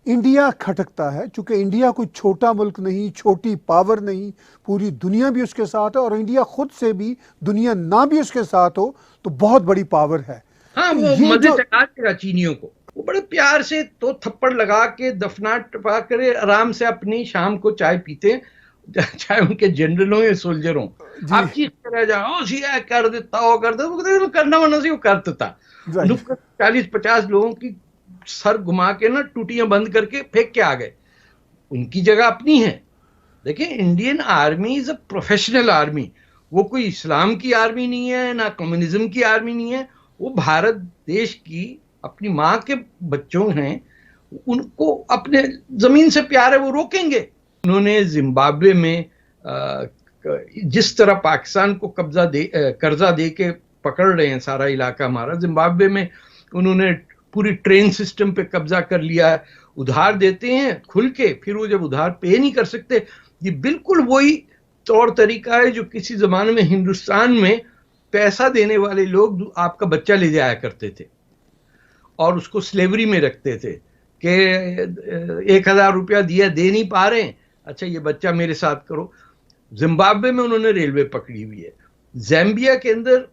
India खटकता है, चूंकि India कोई छोटा मुल्क नहीं, छोटी पावर नहीं, पूरी दुनिया भी उसके साथ है, और इंडिया खुद से भी दुनिया ना भी उसके साथ हो तो बहुत बड़ी पावर है। हाँ, तो वो ये मजे जो चखा देगा चीनियों को। वो बड़े प्यार से तो थप्पड़ लगा के दफना टपा करे आराम से अपनी शाम को चाय पीते हैं, चाहे उनके जनरल हो या सोल्जर हो। जी, आप चीखते रह जाओ सिया कर देता हो कर देता, वो कहते हैं, करना वरना से वो कर देता। राइट। 40-50 लोगों की सर घुमा के ना टूटियां बंद करके फेंक के आ गए। उनकी जगह अपनी है। देखिए, Indian army is a professional army. वो कोई इस्लाम की आर्मी नहीं है, ना कम्युनिज्म की आर्मी नहीं है। वो भारत देश की अपनी माँ के बच्चों हैं, उनको अपने जमीन से प्यार है, वो रोकेंगे। उन्होंने जिम्बाब्वे में जिस तरह पाकिस्तान को कर्जा दे के पकड़ रहे हैं सारा इलाका हमारा, जिम्बाब्वे में उन्होंने पूरी ट्रेन सिस्टम पे कब्जा कर लिया है। उधार देते हैं खुल के, फिर वो जब उधार पे नहीं कर सकते, ये बिल्कुल वही तौर तरीका है जो किसी जमाने में हिंदुस्तान में पैसा देने वाले लोग आपका बच्चा ले जाया करते थे और उसको स्लेवरी में रखते थे कि 1,000 रुपया दिया, दे नहीं पा रहे हैं, अच्छा ये बच्चा मेरे साथ करो। जिम्बाब्वे में उन्होंने रेलवे पकड़ी हुई है। जैम्बिया के अंदर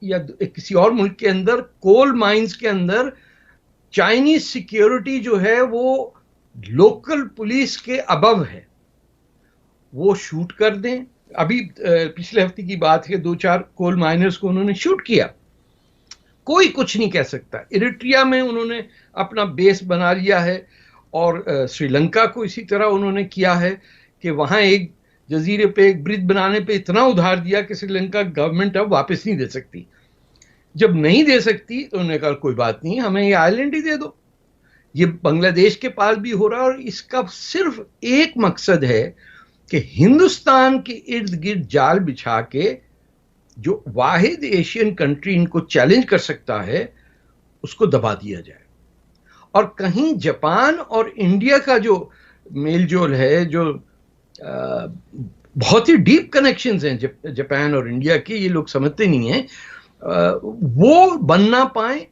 या किसी और मुल्क के अंदर कोल माइंस के अंदर चाइनीज सिक्योरिटी जो है वो लोकल पुलिस के अबव है। वो शूट कर दें। अभी पिछले हफ्ते की बात है, 2-4 कोल माइनर्स को उन्होंने शूट किया, कोई कुछ नहीं कह सकता। इरिट्रिया में उन्होंने अपना बेस बना लिया है, और श्रीलंका को इसी तरह उन्होंने किया है कि वहां एक जजीरे पे एक ब्रिज बनाने पे इतना उधार दिया कि श्रीलंका गवर्नमेंट अब वापस नहीं दे सकती। जब नहीं दे सकती तो उन्होंने कहा कोई बात नहीं, हमें ये आइलैंड ही दे दो। ये बांग्लादेश के पास भी हो रहा है, और इसका सिर्फ एक मकसद है कि हिंदुस्तान के इर्द गिर्द जाल बिछा के जो वाहिद एशियन कंट्री इनको चैलेंज कर सकता है उसको दबा दिया जाए। और कहीं जापान और इंडिया का जो मेलजोल है, जो बहुत ही डीप कनेक्शंस हैं जापान और इंडिया के, ये लोग समझते नहीं हैं, वो बन ना पाए।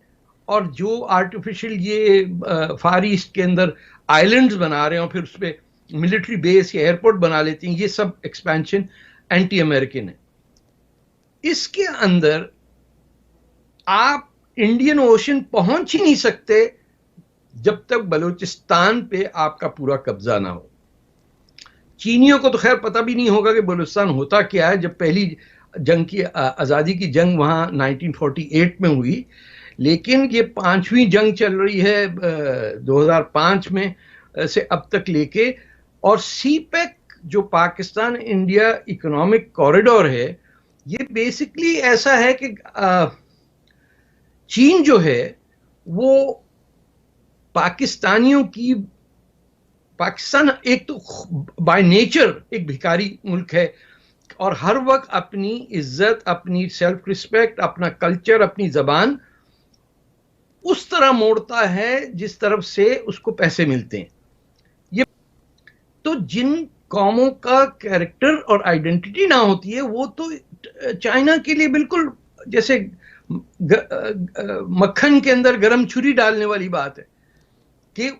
और जो आर्टिफिशियल ये फार ईस्ट के अंदर आइलैंड्स बना रहे हैं और फिर उस पर मिलिट्री बेस या एयरपोर्ट बना लेते हैं, ये सब एक्सपेंशन एंटी अमेरिकन है। इसके अंदर आप इंडियन ओशन पहुंच ही नहीं सकते जब तक बलूचिस्तान पे आपका पूरा कब्जा ना हो। चीनियों को तो खैर पता भी नहीं होगा कि बलूचिस्तान होता क्या है। जब पहली जंग की आज़ादी की जंग वहां 1948 में हुई, लेकिन ये 5वीं जंग चल रही है 2005 में से अब तक लेके। और सीपेक जो पाकिस्तान इंडिया इकोनॉमिक कॉरिडोर है, ये बेसिकली ऐसा है कि चीन जो है वो पाकिस्तानियों की, पाकिस्तान एक तो बाय नेचर एक भिखारी मुल्क है, और हर वक्त अपनी इज्जत, अपनी सेल्फ रिस्पेक्ट, अपना कल्चर, अपनी जबान उस तरह मोड़ता है जिस तरफ से उसको पैसे मिलते हैं। ये तो जिन कौमों का कैरेक्टर और आइडेंटिटी ना होती है, वो तो चाइना के लिए बिल्कुल जैसे मक्खन के अंदर गरम छुरी डालने वाली बात है। कि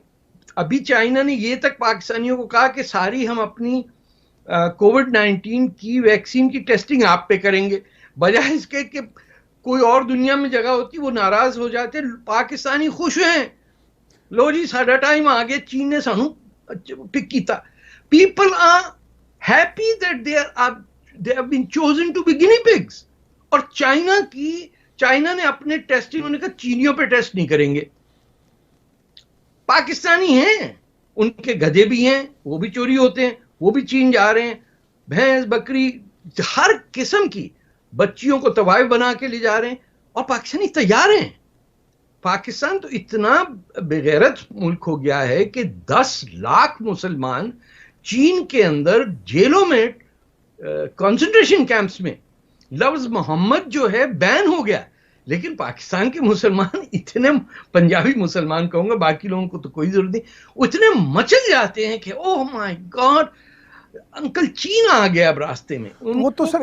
अभी चाइना ने ये तक पाकिस्तानियों को कहा कि सारी हम अपनी कोविड-19 की वैक्सीन की टेस्टिंग आप पे करेंगे, बजाय इसके कि कोई और दुनिया में जगह होती वो नाराज हो जाते। पाकिस्तानी खुश हैं, लो जी साडा टाइम आ गया, चीन ने सानू पिक किया। People are happy that they have been chosen to be guinea pigs. और चाइना ने अपने टेस्टिंग, उन्होंने कहा चीनियों पे टेस्ट नहीं करेंगे। पाकिस्तानी हैं, उनके गधे भी हैं, वो भी चोरी होते हैं, वो भी चीन जा रहे हैं। भैंस बकरी हर किस्म की बच्चियों को तवाइफ बना के ले जा रहे हैं, और पाकिस्तानी तैयार हैं। पाकिस्तान तो इतना बेगैरत मुल्क हो गया है कि 10 लाख मुसलमान चीन के अंदर जेलों में, कंसंट्रेशन कैंप्स में, लफ्ज मोहम्मद जो है बैन हो गया। लेकिन पाकिस्तान के मुसलमान इतने, पंजाबी मुसलमान कहूंगा, बाकी लोगों को तो कोई जरूरत नहीं, उतने मचल जाते हैं कि ओह माय गॉड, अंकल चीन आ गया अब रास्ते में। वो तो सर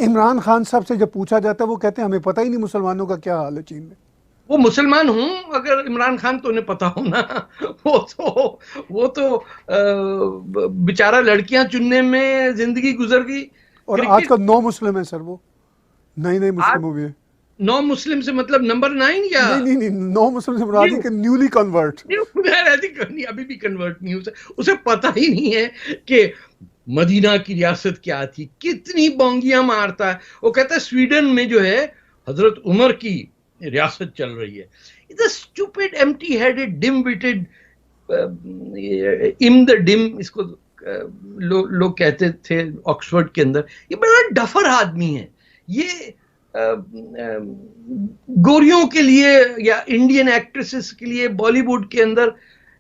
इमरान खान साहब से जब पूछा जाता है वो कहते हैं हमें पता ही नहीं मुसलमानों का क्या हाल है चीन में। वो मुसलमान हूं, अगर इमरान खान तो उन्हें पता हो ना। वो तो बेचारा लड़कियां चुनने में जिंदगी गुजर गई। और क्रिकेट आजकल 9 मुस्लिम है सर, वो नई नई आज मुस्लिम हुए हैं। 9 मुस्लिम से मतलब नंबर 9 या नहीं नहीं नहीं, 9 मुस्लिम से मुराद है न्यू? कि न्यूली कन्वर्ट। नहीं, अभी भी कन्वर्ट नहीं उसे उसे पता ही नहीं है कि मदीना की रियासत क्या थी, कितनी बोंगियां मारता है। वो कहता है स्वीडन में जो है हजरत उमर की रियासत चल रही है। It's stupid empty headed dim witted इम द डिम, इसको लोग कहते थे ऑक्सफोर्ड के अंदर। ये बड़ा डफर आदमी है ये। गोरियों के लिए या इंडियन एक्ट्रेसेस के लिए बॉलीवुड के अंदर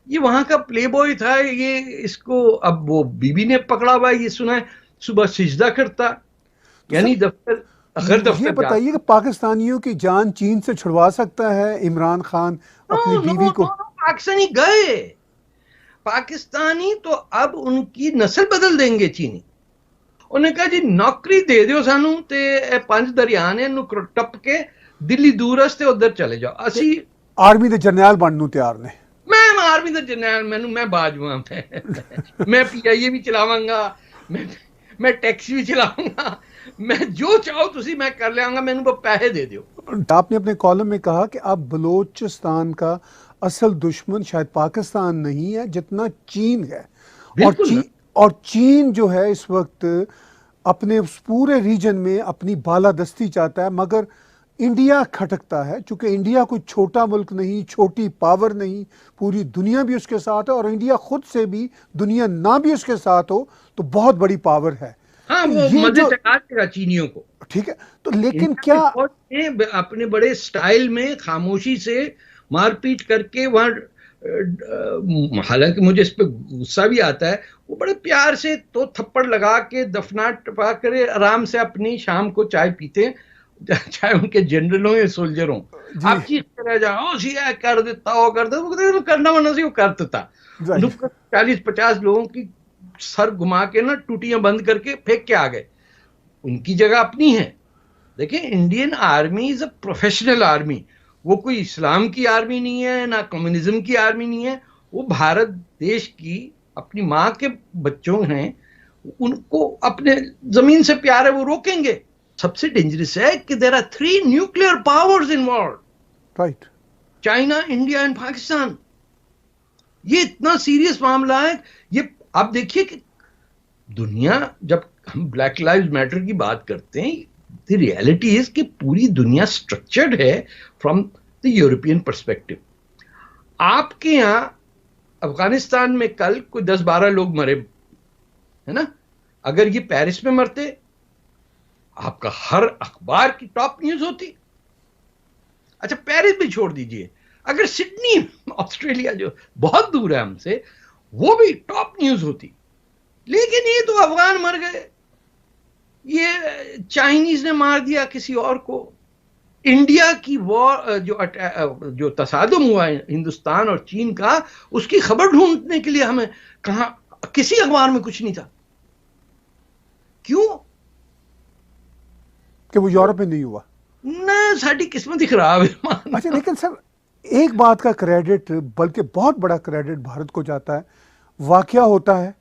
ये वहां का प्लेबॉय था। ये इसको अब वो बीबी ने पकड़ा हुआ, ये सुना है सुबह सिजदा करता, तो यानी सर दफ्तर अगर ये दफ्तर बताइए कि पाकिस्तानियों की जान चीन से छुड़वा सकता है इमरान खान नो अपनी नो बीवी नो को? पाकिस्तानी गए, पाकिस्तानी तो अब उनकी नस्ल बदल देंगे चीनी। उन्हें कहा जी नौकरी दे दो सानू ते 5 दरिया ने टप के दिल्ली दूरस्थ उधर चले जाओ। असी आर्मी ਦੇ ਜਰਨੈਲ ਬਣਨ ਨੂੰ ਤਿਆਰ ਨੇ। मैं आर्मी का जरनैल, मैं बाजूआ, मैं पीआईए भी चलावांगा, मैं टैक्सी भी चलाऊंगा, मैं जो चाहो तुसी मैं कर लियांगा, मैनू वो पैसे दे दो। आपने अपने कॉलम में कहा कि अब बलोचिस्तान का असल दुश्मन शायद पाकिस्तान नहीं है जितना चीन है। बिल्कुल ना। और चीन जो है इस वक्त अपने उस पूरे रीजन में अपनी बालादस्ती चाहता है, मगर इंडिया खटकता है। चूंकि इंडिया कोई छोटा मुल्क नहीं, छोटी पावर नहीं, पूरी दुनिया भी उसके साथ है, और इंडिया खुद से भी दुनिया ना भी उसके साथ हो तो बहुत बड़ी पावर है। हाँ, तो वो ये मजे जो चका देगा चीनियों को। ठीक है, तो लेकिन इंडिया क्या की फौज ने अपने बड़े स्टाइल में खामोशी से मारपीट करके वहां, हालांकि मुझे इस पे गुस्सा भी आता है, वो बड़े प्यार से तो थप्पड़ लगा के दफना टपा करे आराम से अपनी शाम को चाय पीते हैं, चाहे उनके जनरल हो या सोल्जर हो। जी आप चीखते रह जाओ सी कर देता हो कर दे, वो कहते हैं, करना वरना से वो कर देता। राइट 40-50 लोगों की सर घुमा के ना टूटियां बंद करके फेंक के आ गए। उनकी जगह अपनी है। देखिए Indian army is a professional army, वो कोई इस्लाम की आर्मी नहीं है, ना कम्युनिज्म की आर्मी नहीं है। वो भारत देश की अपनी माँ के बच्चों हैं, उनको अपने जमीन से प्यार है, वो रोकेंगे। सबसे डेंजरस है कि there are 3 nuclear powers involve, right China, India and Pakistan. ये इतना सीरियस मामला है। ये आप देखिए कि दुनिया, जब हम ब्लैक लाइव्स मैटर की बात करते हैं, द रियलिटी इज कि पूरी दुनिया स्ट्रक्चर्ड है फ्रॉम द यूरोपियन पर्सपेक्टिव। आपके यहां अफगानिस्तान में कल कोई 10-12 लोग मरे, है ना? अगर ये पेरिस में मरते, आपका हर अखबार की टॉप न्यूज होती। अच्छा पेरिस भी छोड़ दीजिए, अगर सिडनी ऑस्ट्रेलिया जो बहुत दूर है हमसे, वो भी टॉप न्यूज होती। लेकिन ये तो अफगान मर गए, ये चाइनीज ने मार दिया किसी और को। इंडिया की वॉर जो तसादुम हुआ है हिंदुस्तान और चीन का, उसकी खबर ढूंढने के लिए हमें कहा, किसी अखबार में कुछ नहीं था। क्यों? कि वो यूरोप में नहीं हुआ ना, साड़ी किस्मत ही खराब है। अच्छा, लेकिन सर एक बात का क्रेडिट, बल्कि बहुत बड़ा क्रेडिट भारत को जाता है। वाकया होता है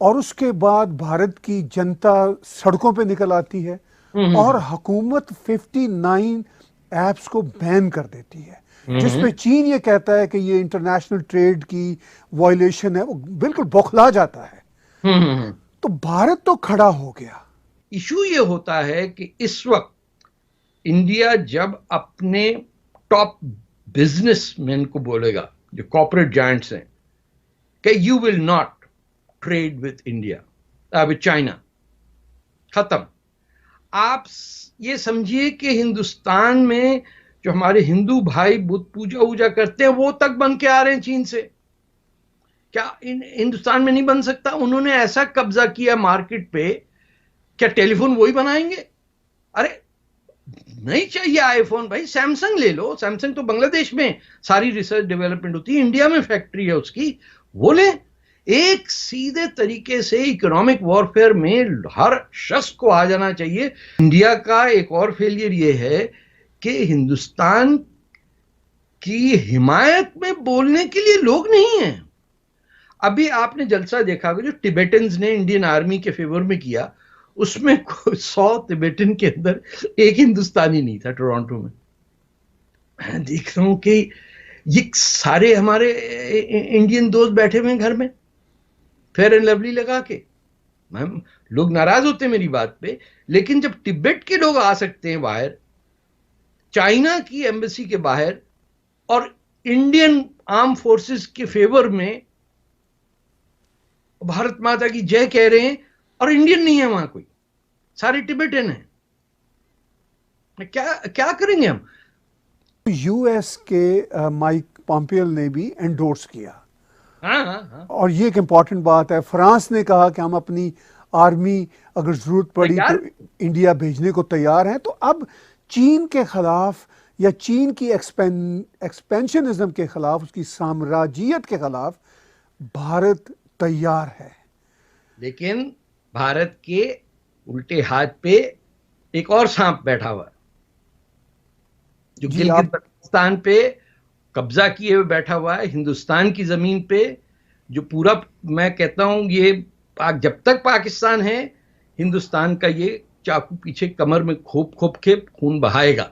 और उसके बाद भारत की जनता सड़कों पे निकल आती है और हुकूमत 59 ऐप्स को बैन कर देती है, जिसपे चीन ये कहता है कि ये इंटरनेशनल ट्रेड की वायलेशन है। वो बिल्कुल बौखला जाता है। तो भारत तो खड़ा हो गया। इशू ये होता है कि इस वक्त इंडिया जब अपने टॉप बिजनेसमैन को बोलेगा, जो कॉर्पोरेट जायंट्स हैं, कि you will not trade with India, with China, खत्म। आप ये समझिए कि हिंदुस्तान में जो हमारे हिंदू भाई बुद्ध पूजा वूजा करते हैं, वो तक बन के आ रहे हैं चीन से। क्या हिंदुस्तान में नहीं बन सकता? उन्होंने ऐसा कब्जा किया मार्केट पे, क्या टेलीफोन वही बनाएंगे? अरे नहीं चाहिए आईफोन, भाई सैमसंग ले लो। सैमसंग तो बांग्लादेश में सारी रिसर्च डेवलपमेंट होती है, इंडिया में फैक्ट्री है उसकी, वो ले। एक सीधे तरीके से इकोनॉमिक वॉरफेयर में हर शख्स को आ जाना चाहिए। इंडिया का एक और फेलियर ये है कि हिंदुस्तान की हिमायत में बोलने के लिए लोग नहीं हैं। अभी आपने जलसा देखा होगा जो टिबेटन्स ने इंडियन आर्मी के फेवर में किया, उसमें 100 तिब्बतन के अंदर एक हिंदुस्तानी नहीं था टोरंटो में। मैं देख रहा हूं कि ये सारे हमारे इंडियन दोस्त बैठे हुए हैं घर में फेयर एंड लवली लगा के। मैम, लोग नाराज होते हैं मेरी बात पे, लेकिन जब तिब्बत के लोग आ सकते हैं बाहर, चाइना की एम्बेसी के बाहर, और इंडियन आर्म फोर्सेस के फेवर में भारत माता की जय कह रहे हैं, और इंडियन नहीं है वहां कोई, सारे टिबेटन हैं, क्या क्या करेंगे हम? यूएस के माइक पॉम्पियो ने भी एंडोर्स किया। हाँ हाँ हाँ, और ये एक इम्पॉर्टेंट बात है, फ्रांस ने कहा कि हम अपनी आर्मी अगर जरूरत पड़ी तो तैयार। इंडिया भेजने को तैयार हैं। तो अब चीन के खिलाफ या चीन की एक्सपेंशनिज्म के खिलाफ, उसकी साम्राज्यियत के खिलाफ भारत तैयार है। लेकिन भारत के उल्टे हाथ पे एक और सांप बैठा हुआ है, जो जी गिलगित आप बल्तिस्तान पे कब्जा किए हुए बैठा हुआ है, हिंदुस्तान की जमीन पे, जो पूरा, मैं कहता हूं ये जब तक पाकिस्तान है, हिंदुस्तान का ये चाकू पीछे कमर में खोप खोप के खून बहाएगा।